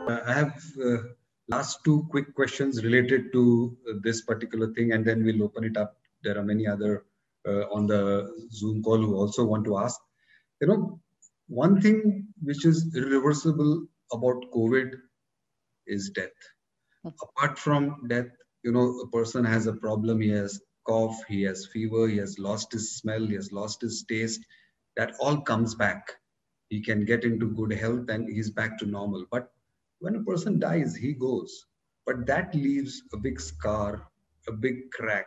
I have last two quick questions related to this particular thing, and then we'll open it up. There are many other on the Zoom call who also want to ask. You know, one thing which is irreversible about COVID is death. Apart from death, a person has a problem. He has cough, he has fever, he has lost his smell, he has lost his taste. That all comes back. He can get into good health and he's back to normal. But when a person dies, he goes. But that leaves a big scar, a big crack,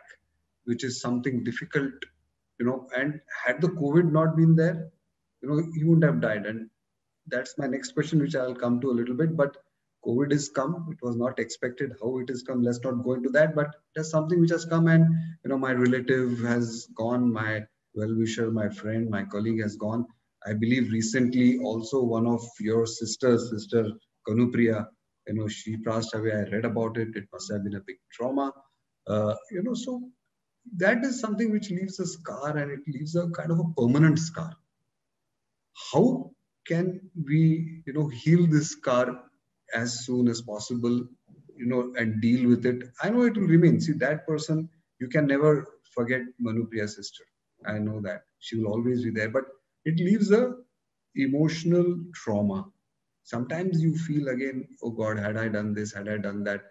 which is something difficult. And had the COVID not been there, he wouldn't have died. And that's my next question, which I'll come to a little bit. But COVID has come. It was not expected how it has come. Let's not go into that. But there's something which has come, and my relative has gone. My well-wisher, my friend, my colleague has gone. I believe recently also one of your sisters, Sister Kanupriya, she passed away. I read about it. It must have been a big trauma. So that is something which leaves a scar, and it leaves a kind of a permanent scar. How can we heal this scar as soon as possible, and deal with it? I know it will remain. See, that person, you can never forget Manupriya's sister. I know that she will always be there, but it leaves a emotional trauma. Sometimes you feel again, oh God, had I done this, had I done that,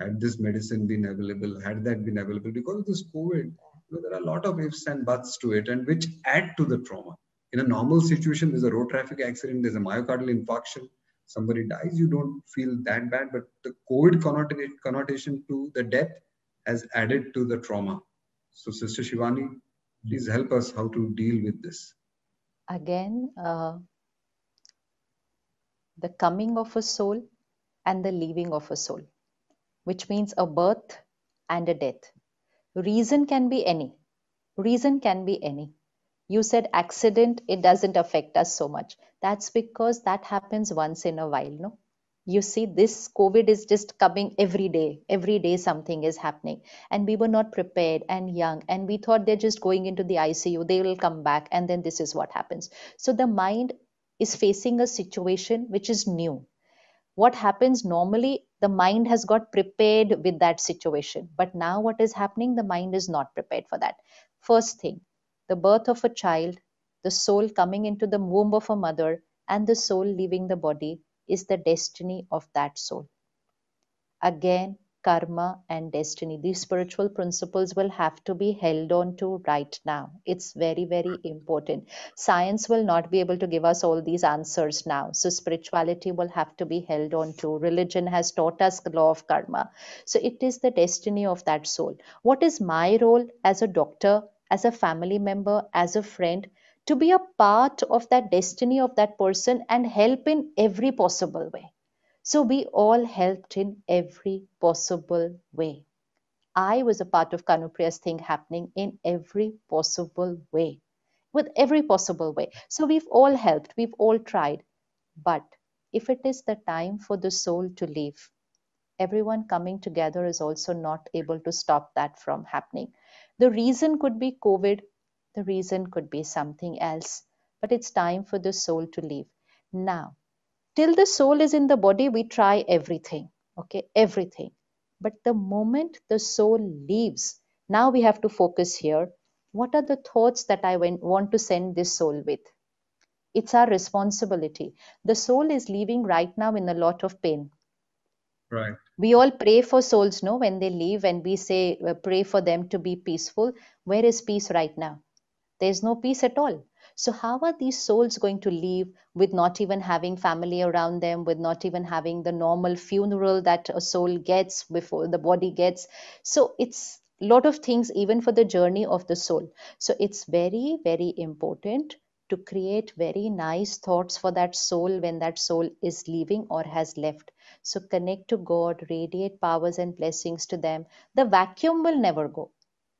had this medicine been available, had that been available, because of this COVID, there are a lot of ifs and buts to it, and which add to the trauma. In a normal situation, there's a road traffic accident, there's a myocardial infarction, somebody dies, you don't feel that bad, but the COVID connotation to the death has added to the trauma. So, Sister Shivani, please help us how to deal with this. Again, the coming of a soul and the leaving of a soul, which means a birth and a death. Reason can be any. Reason can be any. You said accident, it doesn't affect us so much. That's because that happens once in a while, no? You see, this COVID is just coming every day. Every day something is happening. And we were not prepared and young. And we thought they're just going into the ICU, they will come back. And then this is what happens. So the mind is facing a situation which is new. What happens normally, the mind has got prepared with that situation. But now what is happening? The mind is not prepared for that. First thing, the birth of a child, the soul coming into the womb of a mother, and the soul leaving the body is the destiny of that soul. Again, karma and destiny, these spiritual principles will have to be held on to right now. It's very, very important. Science will not be able to give us all these answers now. So spirituality will have to be held on to. Religion has taught us the law of karma. So it is the destiny of that soul. What is my role as a doctor, as a family member, as a friend? To be a part of that destiny of that person and help in every possible way. So we all helped in every possible way. I was a part of Kanupriya's thing happening in every possible way, with every possible way. So we've all helped, we've all tried. But if it is the time for the soul to leave, everyone coming together is also not able to stop that from happening. The reason could be COVID, the reason could be something else, but it's time for the soul to leave. Now, till the soul is in the body, we try everything, okay, everything. But the moment the soul leaves, now we have to focus here. What are the thoughts that I want to send this soul with? It's our responsibility. The soul is leaving right now in a lot of pain. Right. We all pray for souls, no, when they leave, and we say, pray for them to be peaceful. Where is peace right now? There's no peace at all. So how are these souls going to leave with not even having family around them, with not even having the normal funeral that a soul gets before the body gets? So it's a lot of things even for the journey of the soul. So it's very, very important to create very nice thoughts for that soul when that soul is leaving or has left. So connect to God, radiate powers and blessings to them. The vacuum will never go.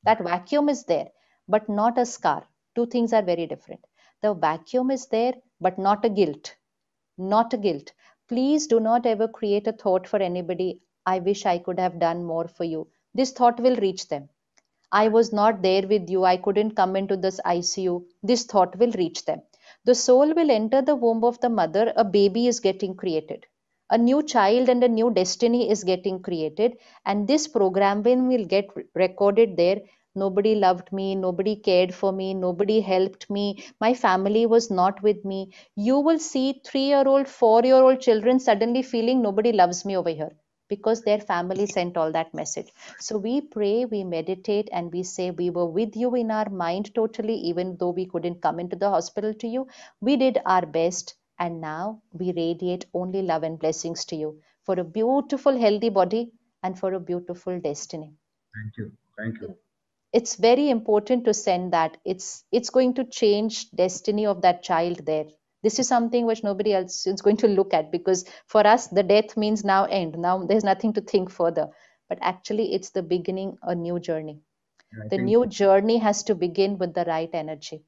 That vacuum is there, but not a scar. Two things are very different. The vacuum is there, but not a guilt. Not a guilt. Please do not ever create a thought for anybody. I wish I could have done more for you. This thought will reach them. I was not there with you. I couldn't come into this ICU. This thought will reach them. The soul will enter the womb of the mother. A baby is getting created. A new child and a new destiny is getting created, and this program when will get recorded there. Nobody loved me, nobody cared for me, nobody helped me, my family was not with me. You will see 3-year-old 4-year-old children suddenly feeling nobody loves me over here, because their family sent all that message. So we pray, we meditate, and we say we were with you in our mind totally, even though we couldn't come into the hospital to you. We did our best, and now we radiate only love and blessings to you for a beautiful, healthy body and for a beautiful destiny. Thank you. Thank you. It's very important to send that. It's going to change destiny of that child there. This is something which nobody else is going to look at, because for us the death means now end. Now there's nothing to think further. But actually it's the beginning, a new journey. I The think new journey has to begin with the right energy.